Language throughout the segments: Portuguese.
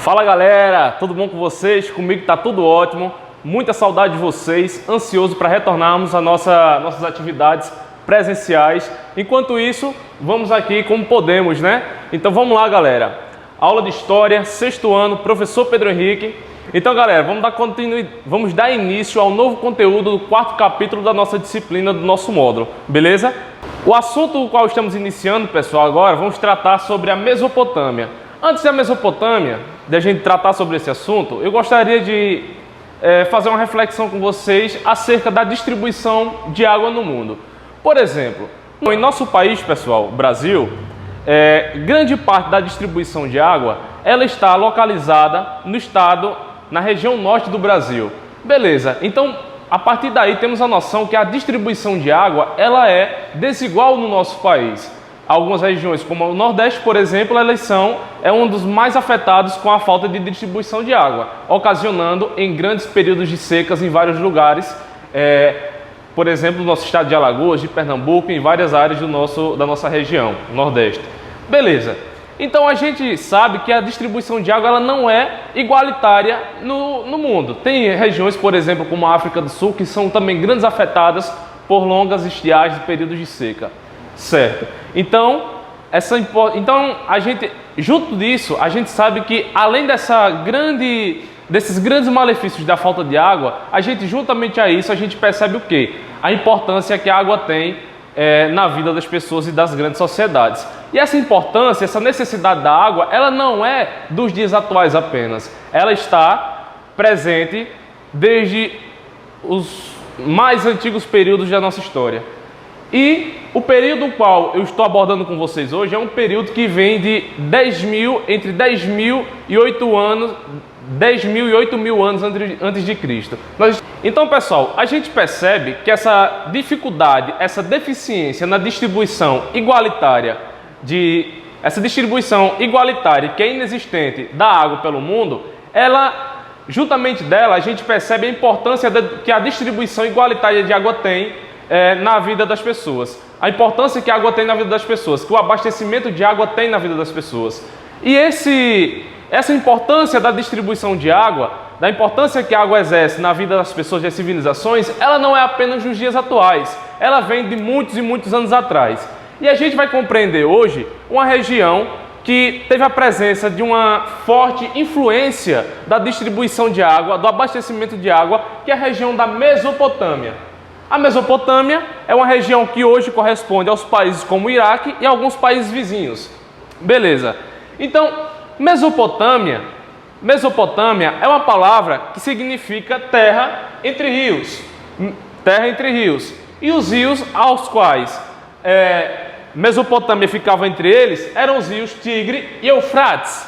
Fala galera, tudo bom com vocês? Comigo tá tudo ótimo, muita saudade de vocês, ansioso para retornarmos às nossas atividades presenciais. Enquanto isso, vamos aqui como podemos, né? Então vamos lá galera, aula de História, 6º ano, professor Pedro Henrique. Então galera, vamos dar início ao novo conteúdo do 4º capítulo da nossa disciplina do nosso módulo, beleza? O assunto o qual estamos iniciando, pessoal, agora vamos tratar sobre a Mesopotâmia. Antes da Mesopotâmia, de a gente tratar sobre esse assunto, eu gostaria de fazer uma reflexão com vocês acerca da distribuição de água no mundo. Por exemplo, em nosso país, pessoal, Brasil, grande parte da distribuição de água, ela está localizada no estado, na região norte do Brasil. Beleza, então a partir daí temos a noção que a distribuição de água, ela é desigual no nosso país. Algumas regiões, como o Nordeste, por exemplo, elas é um dos mais afetados com a falta de distribuição de água, ocasionando em grandes períodos de secas em vários lugares, por exemplo, no nosso estado de Alagoas, de Pernambuco, em várias áreas da nossa região, Nordeste. Beleza. Então a gente sabe que a distribuição de água ela não é igualitária no mundo. Tem regiões, por exemplo, como a África do Sul, que são também grandes afetadas por longas estiagens e períodos de seca. Certo. Então, a gente, junto disso, a gente sabe que além desses grandes malefícios da falta de água, a gente, juntamente a isso, a gente percebe o quê? A importância que a água tem na vida das pessoas e das grandes sociedades. E essa importância, essa necessidade da água, ela não é dos dias atuais apenas. Ela está presente desde os mais antigos períodos da nossa história. E o período qual eu estou abordando com vocês hoje é um período que vem de entre 10.000 e 8.000 anos antes de Cristo. Então, pessoal, a gente percebe que essa dificuldade, essa deficiência na distribuição igualitária que é inexistente da água pelo mundo, juntamente dela, a gente percebe a importância que a distribuição igualitária de água tem na vida das pessoas. A importância que a água tem na vida das pessoas, que o abastecimento de água tem na vida das pessoas. E essa importância da distribuição de água, da importância que a água exerce na vida das pessoas e das civilizações, ela não é apenas nos dias atuais, ela vem de muitos e muitos anos atrás. E a gente vai compreender hoje uma região que teve a presença de uma forte influência da distribuição de água, do abastecimento de água, que é a região da Mesopotâmia. A Mesopotâmia é uma região que hoje corresponde aos países como o Iraque e alguns países vizinhos. Beleza. Então, Mesopotâmia é uma palavra que significa terra entre rios. Terra entre rios. E os rios aos quais Mesopotâmia ficava entre eles eram os rios Tigre e Eufrates.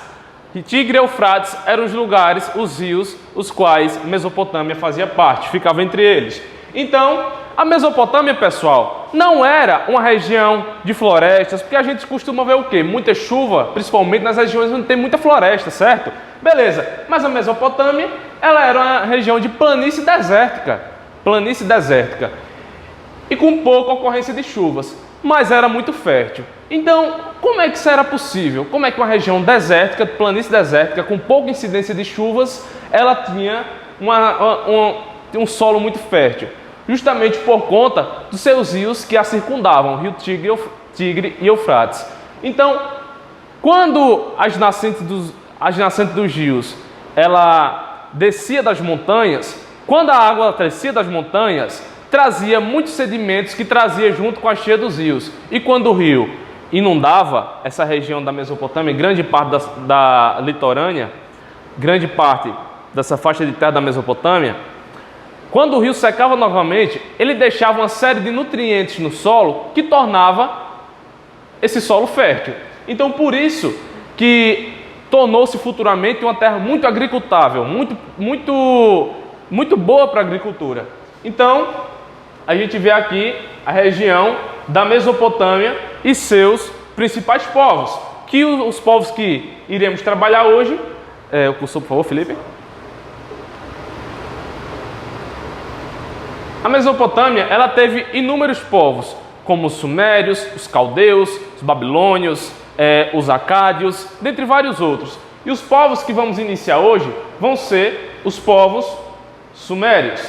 E Tigre e Eufrates eram os lugares, os rios, os quais Mesopotâmia fazia parte, ficava entre eles. Então, a Mesopotâmia, pessoal, não era uma região de florestas, porque a gente costuma ver o quê? Muita chuva, principalmente nas regiões onde tem muita floresta, certo? Beleza, mas a Mesopotâmia, ela era uma região de planície desértica, e com pouca ocorrência de chuvas, mas era muito fértil. Então, como é que isso era possível? Como é que uma região desértica, planície desértica, com pouca incidência de chuvas, ela tinha um solo muito fértil? Justamente por conta dos seus rios que a circundavam, o rio Tigre e Eufrates. Então, quando as nascentes dos rios, ela descia das montanhas, quando a água descia das montanhas, trazia muitos sedimentos que trazia junto com a cheia dos rios. E quando o rio inundava essa região da Mesopotâmia, grande parte da litorânea, grande parte dessa faixa de terra da Mesopotâmia, quando o rio secava novamente, ele deixava uma série de nutrientes no solo que tornava esse solo fértil. Então, por isso que tornou-se futuramente uma terra muito agricultável, muito boa para a agricultura. Então, a gente vê aqui a região da Mesopotâmia e seus principais povos, que os povos que iremos trabalhar hoje, o cursor, por favor, Felipe. A Mesopotâmia, ela teve inúmeros povos, como os sumérios, os caldeus, os babilônios, os acádios, dentre vários outros. E os povos que vamos iniciar hoje vão ser os povos sumérios.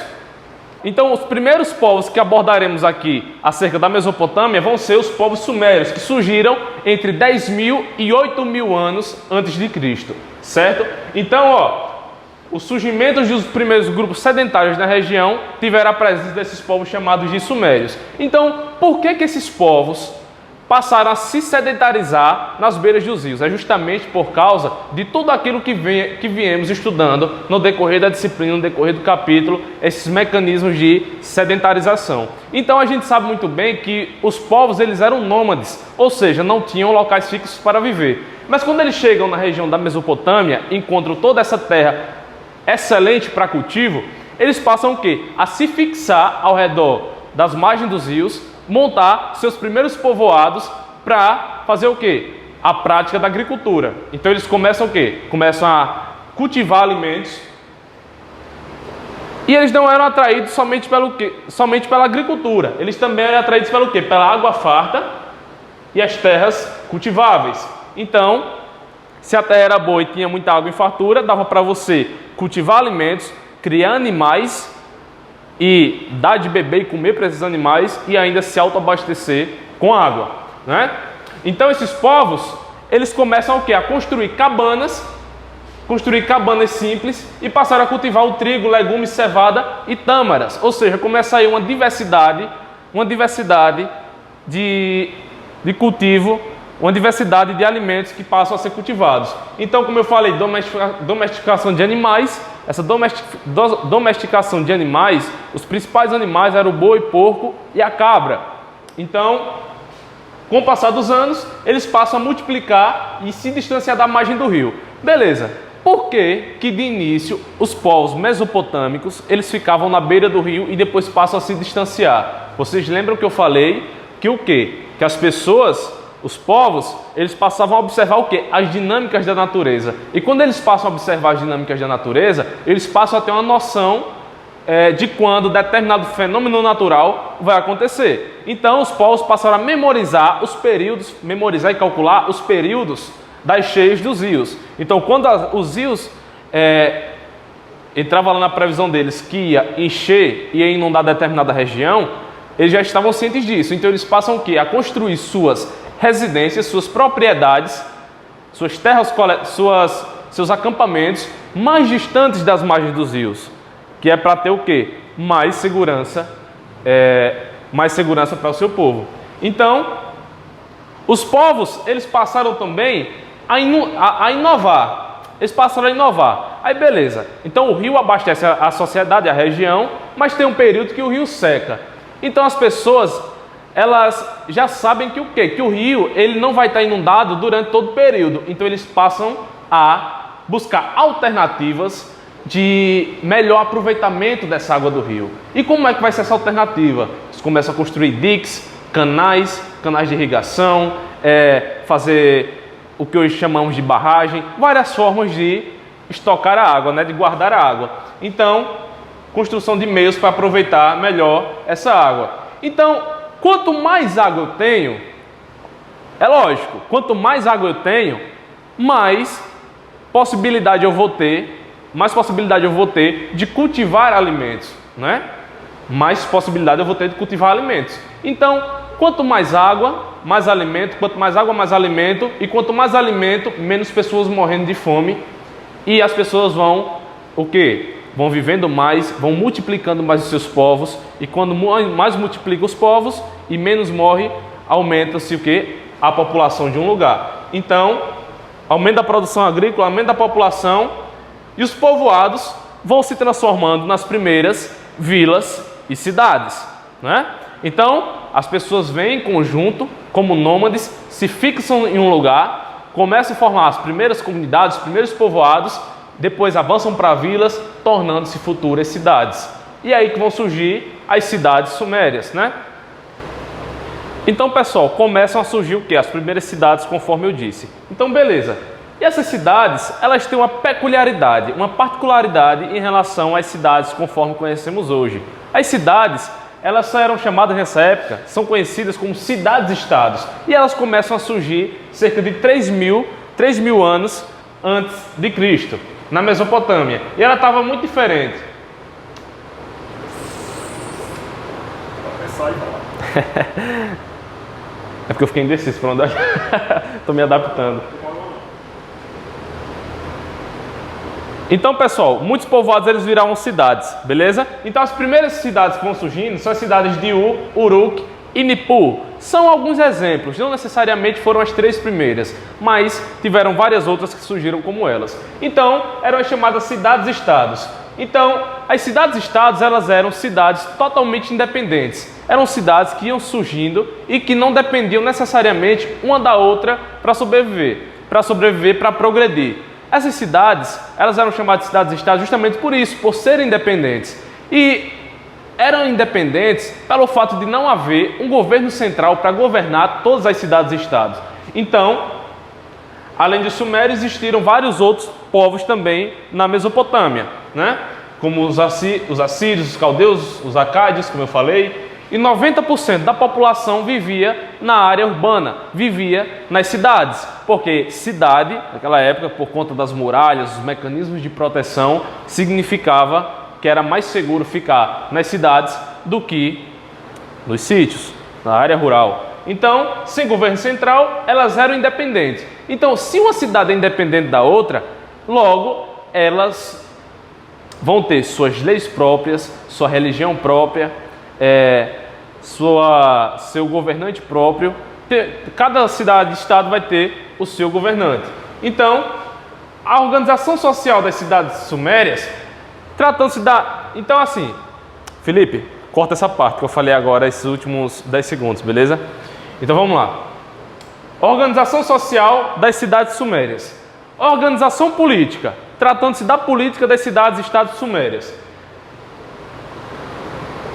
Então, os primeiros povos que abordaremos aqui acerca da Mesopotâmia vão ser os povos sumérios, que surgiram entre 10.000 e 8.000 anos antes de Cristo, certo? Então, os surgimentos dos primeiros grupos sedentários na região tiveram a presença desses povos chamados de sumérios. Então, por que esses povos passaram a se sedentarizar nas beiras dos rios? É justamente por causa de tudo aquilo que viemos estudando no decorrer da disciplina, no decorrer do capítulo, esses mecanismos de sedentarização. Então a gente sabe muito bem que os povos eles eram nômades, ou seja, não tinham locais fixos para viver. Mas quando eles chegam na região da Mesopotâmia, encontram toda essa terra excelente para cultivo, eles passam o quê? A se fixar ao redor das margens dos rios, montar seus primeiros povoados para fazer o quê? A prática da agricultura. Então eles começam o quê? Começam a cultivar alimentos. E eles não eram atraídos somente pelo quê? Somente pela agricultura. Eles também eram atraídos pelo quê? Pela água farta e as terras cultiváveis. Então, se a terra era boa e tinha muita água em fartura, dava para você cultivar alimentos, criar animais e dar de beber e comer para esses animais e ainda se autoabastecer com água, né? Então esses povos, eles começam o quê? A construir cabanas simples e passaram a cultivar o trigo, legumes, cevada e tâmaras. Ou seja, começa aí uma diversidade de cultivo, uma diversidade de alimentos que passam a ser cultivados. Então, como eu falei, domesticação de animais. Essa domesticação de animais, os principais animais eram o boi, porco e a cabra. Então, com o passar dos anos, eles passam a multiplicar e se distanciar da margem do rio. Beleza. Por que de início os povos mesopotâmicos eles ficavam na beira do rio e depois passam a se distanciar? Vocês lembram que eu falei que o quê? Que as pessoas, os povos, eles passavam a observar o quê? As dinâmicas da natureza. E quando eles passam a observar as dinâmicas da natureza, eles passam a ter uma noção de quando determinado fenômeno natural vai acontecer. Então, os povos passaram a memorizar e calcular os períodos das cheias dos rios. Então, quando os rios entravam lá na previsão deles que ia encher e ia inundar determinada região, eles já estavam cientes disso. Então, eles passam o quê? A construir suas residências, suas propriedades, suas terras, seus acampamentos mais distantes das margens dos rios, que é para ter o quê? Mais segurança para o seu povo. Então, os povos, eles passaram também a inovar. Eles passaram a inovar. Aí beleza, então o rio abastece a sociedade, a região, mas tem um período que o rio seca. Então as pessoas, elas já sabem que o quê? Que o rio ele não vai estar inundado durante todo o período. Então eles passam a buscar alternativas de melhor aproveitamento dessa água do rio. E como é que vai ser essa alternativa? Eles começam a construir diques, canais de irrigação, fazer o que hoje chamamos de barragem, várias formas de estocar a água, né? De guardar a água. Então, construção de meios para aproveitar melhor essa água. Então, quanto mais água eu tenho, é lógico, quanto mais água eu tenho, mais possibilidade eu vou ter de cultivar alimentos, né? Mais possibilidade eu vou ter de cultivar alimentos. Então, quanto mais água, mais alimento, quanto mais água, mais alimento, e quanto mais alimento, menos pessoas morrendo de fome, e as pessoas vão, o quê? Vão vivendo mais, vão multiplicando mais os seus povos, e quando mais multiplica os povos e menos morre, aumenta-se o quê? A população de um lugar. Então, aumenta a produção agrícola, aumenta a população, e os povoados vão se transformando nas primeiras vilas e cidades, né? Então, as pessoas vêm em conjunto, como nômades, se fixam em um lugar, começam a formar as primeiras comunidades, os primeiros povoados, depois avançam para vilas, tornando-se futuras cidades. E é aí que vão surgir as cidades sumérias, né? Então, pessoal, começam a surgir o quê? As primeiras cidades, conforme eu disse. Então, beleza. E essas cidades, elas têm uma peculiaridade, uma particularidade em relação às cidades conforme conhecemos hoje. As cidades, elas só eram chamadas nessa época, são conhecidas como cidades-estados. E elas começam a surgir cerca de 3 mil anos antes de Cristo, na Mesopotâmia. E ela estava muito diferente. É porque eu fiquei indeciso para onde estou me adaptando. Então, pessoal, muitos povoados eles viraram cidades, beleza? Então, as primeiras cidades que vão surgindo são as cidades de Ur, Uruk e Nippur. São alguns exemplos, não necessariamente foram as 3 primeiras, mas tiveram várias outras que surgiram como elas. Então, eram as chamadas cidades-estados. Então, as cidades-estados, elas eram cidades totalmente independentes. Eram cidades que iam surgindo e que não dependiam necessariamente uma da outra para sobreviver, para progredir. Essas cidades, elas eram chamadas de cidades-estados justamente por isso, por serem independentes. E eram independentes pelo fato de não haver um governo central para governar todas as cidades-estados. Então, além de Sumério, existiram vários outros povos também na Mesopotâmia, né? Como os assírios, os caldeus, os acádios, como eu falei. E 90% da população vivia na área urbana, vivia nas cidades. Porque cidade, naquela época, por conta das muralhas, os mecanismos de proteção, significava que era mais seguro ficar nas cidades do que nos sítios, na área rural. Então, sem governo central, elas eram independentes. Então, se uma cidade é independente da outra, logo elas vão ter suas leis próprias, sua religião própria, seu governante próprio. Cada cidade-estado vai ter o seu governante. Então, a organização social das cidades sumérias, tratando-se da... Então, assim, Felipe, corta essa parte que eu falei agora, esses últimos 10 segundos, beleza? Então, vamos lá. Organização social das cidades sumérias. Organização política, tratando-se da política das cidades-estados sumérias.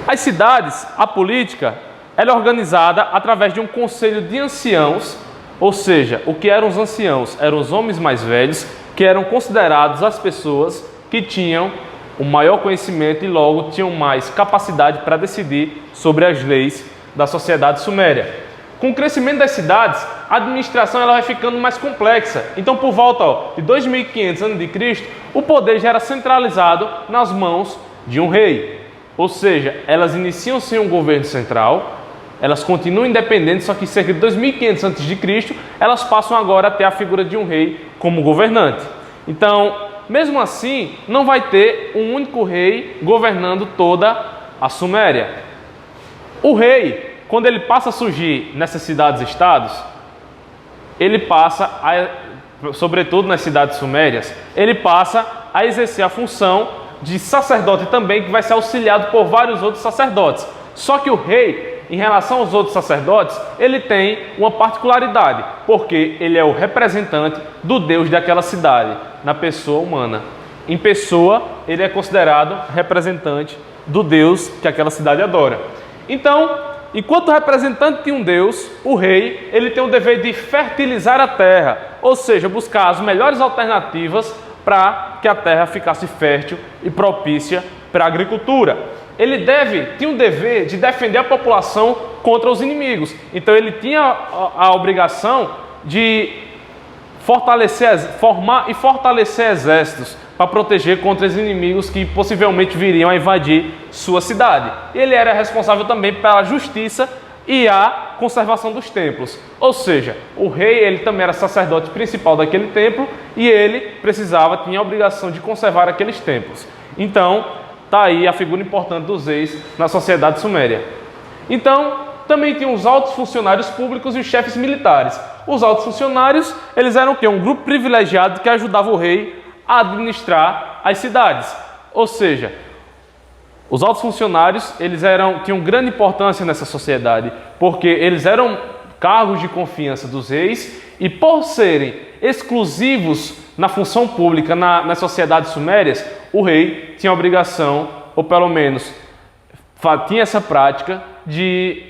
As cidades, a política, ela é organizada através de um conselho de anciãos, ou seja, o que eram os anciãos? Eram os homens mais velhos, que eram considerados as pessoas que tinham o maior conhecimento e logo tinham mais capacidade para decidir sobre as leis da sociedade suméria. Com o crescimento das cidades, a administração ela vai ficando mais complexa. Então, por volta de 2500 a.C., o poder já era centralizado nas mãos de um rei. Ou seja, elas iniciam sem um governo central, elas continuam independentes, só que cerca de 2500 a.C., elas passam agora a ter a figura de um rei como governante. Então, mesmo assim, não vai ter um único rei governando toda a Suméria. O rei, quando ele passa a surgir nessas cidades-estados, ele passa, sobretudo nas cidades sumérias, ele passa a exercer a função de sacerdote também, que vai ser auxiliado por vários outros sacerdotes. Só que o rei, em relação aos outros sacerdotes, ele tem uma particularidade, porque ele é o representante do Deus daquela cidade, na pessoa humana. Em pessoa, ele é considerado representante do Deus que aquela cidade adora. Então, enquanto representante de um Deus, o rei, ele tem o dever de fertilizar a terra, ou seja, buscar as melhores alternativas para que a terra ficasse fértil e propícia para a agricultura. Ele tinha o dever de defender a população contra os inimigos. Então ele tinha a obrigação de formar e fortalecer exércitos para proteger contra os inimigos que possivelmente viriam a invadir sua cidade. Ele era responsável também pela justiça e a conservação dos templos. Ou seja, o rei ele também era sacerdote principal daquele templo e ele tinha a obrigação de conservar aqueles templos. Então, está aí a figura importante dos reis na sociedade suméria. Então, também tinha os altos funcionários públicos e os chefes militares. Os altos funcionários, eles eram o quê? Um grupo privilegiado que ajudava o rei a administrar as cidades. Ou seja, os altos funcionários, eles tinham grande importância nessa sociedade, porque eles eram cargos de confiança dos reis e por serem exclusivos na função pública nas sociedades sumérias, o rei tinha a obrigação, ou pelo menos tinha essa prática de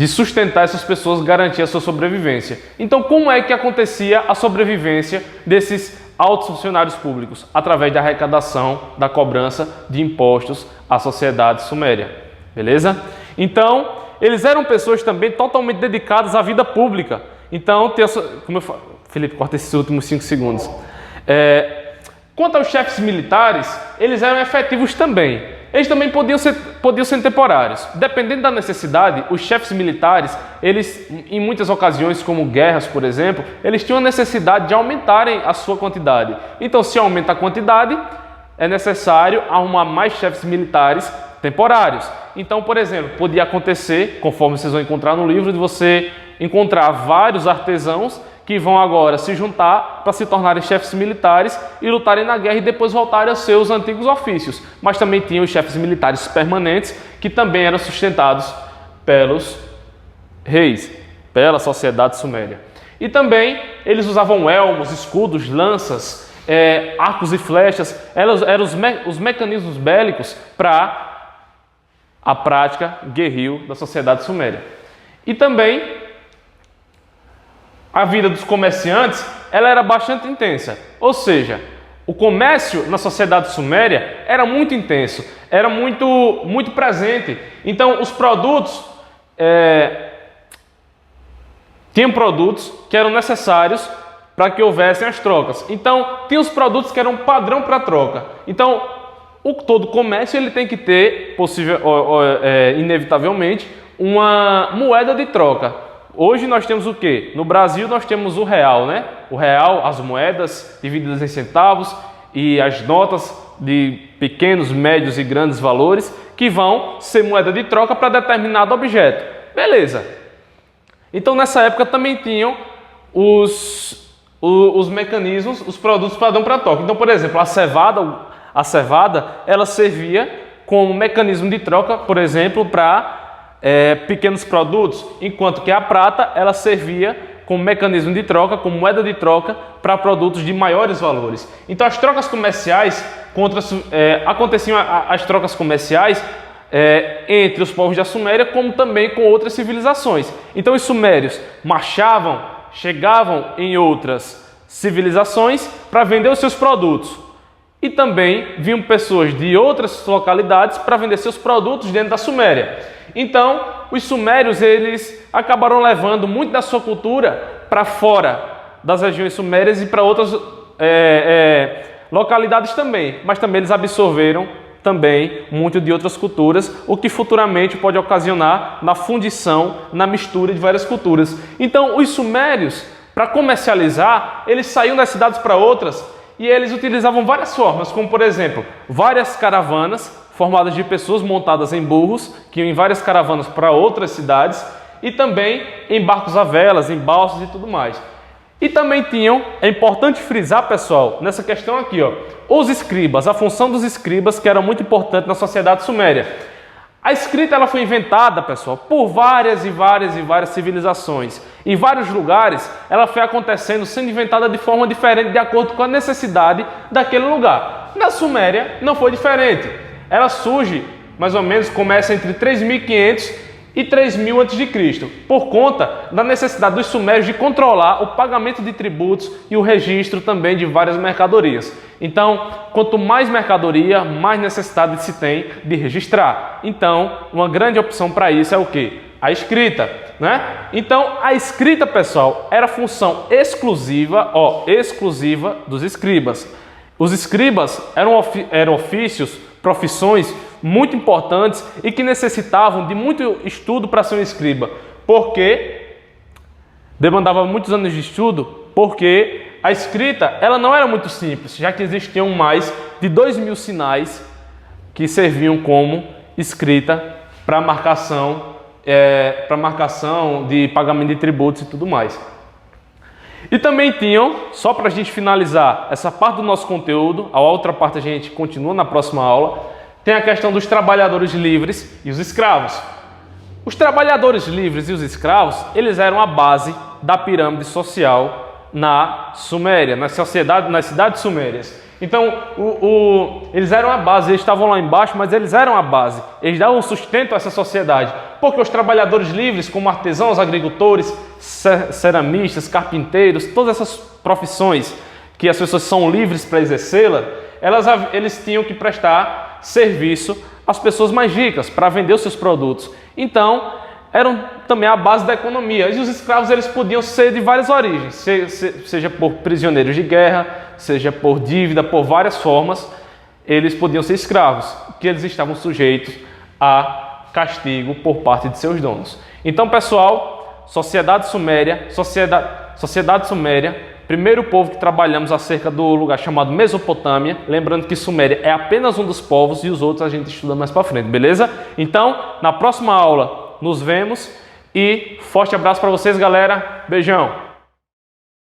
sustentar essas pessoas, garantir a sua sobrevivência. Então, como é que acontecia a sobrevivência desses altos funcionários públicos? Através da arrecadação, da cobrança de impostos à sociedade suméria. Beleza? Então, eles eram pessoas também totalmente dedicadas à vida pública. Então, Felipe, corta esses últimos 5 segundos. Quanto aos chefes militares, eles eram efetivos também. Eles também podiam ser temporários. Dependendo da necessidade, os chefes militares, eles, em muitas ocasiões, como guerras, por exemplo, eles tinham a necessidade de aumentarem a sua quantidade. Então, se aumenta a quantidade, é necessário arrumar mais chefes militares temporários. Então, por exemplo, podia acontecer, conforme vocês vão encontrar no livro, de você encontrar vários artesãos que vão agora se juntar para se tornarem chefes militares e lutarem na guerra e depois voltarem aos seus antigos ofícios. Mas também tinham os chefes militares permanentes, que também eram sustentados pelos reis, pela sociedade suméria. E também eles usavam elmos, escudos, lanças, arcos e flechas. Eram os mecanismos bélicos para a prática guerril da sociedade suméria. E também a vida dos comerciantes, ela era bastante intensa. Ou seja, o comércio na sociedade suméria era muito intenso, era muito presente. Então, os produtos, tinham produtos que eram necessários para que houvessem as trocas. Então, tinha os produtos que eram padrão para troca. Então, todo comércio ele tem que ter, inevitavelmente, uma moeda de troca. Hoje nós temos o quê? No Brasil nós temos o real, né? O real, as moedas divididas em centavos e as notas de pequenos, médios e grandes valores que vão ser moeda de troca para determinado objeto. Beleza. Então nessa época também tinham os mecanismos, os produtos padrão para troca. Então, por exemplo, a cevada, ela servia como mecanismo de troca, por exemplo, para pequenos produtos, enquanto que a prata ela servia como mecanismo de troca, como moeda de troca para produtos de maiores valores. Então as trocas comerciais aconteciam as trocas comerciais entre os povos da Suméria, como também com outras civilizações. Então os sumérios chegavam em outras civilizações para vender os seus produtos. E também vinham pessoas de outras localidades para vender seus produtos dentro da Suméria. Então, os sumérios eles acabaram levando muito da sua cultura para fora das regiões sumérias e para outras localidades também. Mas também eles absorveram também muito de outras culturas, o que futuramente pode ocasionar na fundição, na mistura de várias culturas. Então, os sumérios, para comercializar, eles saíam das cidades para outras e eles utilizavam várias formas, como por exemplo, várias caravanas formadas de pessoas montadas em burros, que iam em várias caravanas para outras cidades, e também em barcos a velas, em balsas e tudo mais. E também tinham, é importante frisar, pessoal, nessa questão aqui, os escribas, a função dos escribas, que era muito importante na sociedade suméria. A escrita ela foi inventada, pessoal, por várias e várias civilizações. Em vários lugares, ela foi acontecendo, sendo inventada de forma diferente, de acordo com a necessidade daquele lugar. Na Suméria, não foi diferente. Ela surge, mais ou menos, começa entre 3.500 e 3.000 a.C., por conta da necessidade dos sumérios de controlar o pagamento de tributos e o registro também de várias mercadorias. Então, quanto mais mercadoria, mais necessidade se tem de registrar. Então, uma grande opção para isso é o quê? A escrita, né? Então, a escrita, pessoal, era função exclusiva dos escribas. Os escribas eram ofícios, profissões muito importantes e que necessitavam de muito estudo para ser um escriba, porque demandava muitos anos de estudo, porque a escrita ela não era muito simples, já que existiam mais de 2.000 sinais que serviam como escrita para marcação de pagamento de tributos e tudo mais. E também tinham, só para a gente finalizar essa parte do nosso conteúdo, a outra parte a gente continua na próxima aula, tem a questão dos trabalhadores livres e os escravos. Os trabalhadores livres e os escravos, eles eram a base da pirâmide social na Suméria, nas cidades sumérias. Então, eles eram a base, eles estavam lá embaixo, mas eles eram a base. Eles davam sustento a essa sociedade. Porque os trabalhadores livres, como artesãos, agricultores, ceramistas, carpinteiros, todas essas profissões que as pessoas são livres para exercê-la, eles tinham que prestar serviço às pessoas mais ricas para vender os seus produtos. Então, eram também a base da economia. E os escravos eles podiam ser de várias origens, seja por prisioneiros de guerra, seja por dívida, por várias formas, eles podiam ser escravos, que eles estavam sujeitos a castigo por parte de seus donos. Então, pessoal, Sociedade Suméria, primeiro povo que trabalhamos acerca do lugar chamado Mesopotâmia, lembrando que Suméria é apenas um dos povos e os outros a gente estuda mais para frente, beleza? Então, na próxima aula nos vemos e forte abraço para vocês, galera. Beijão!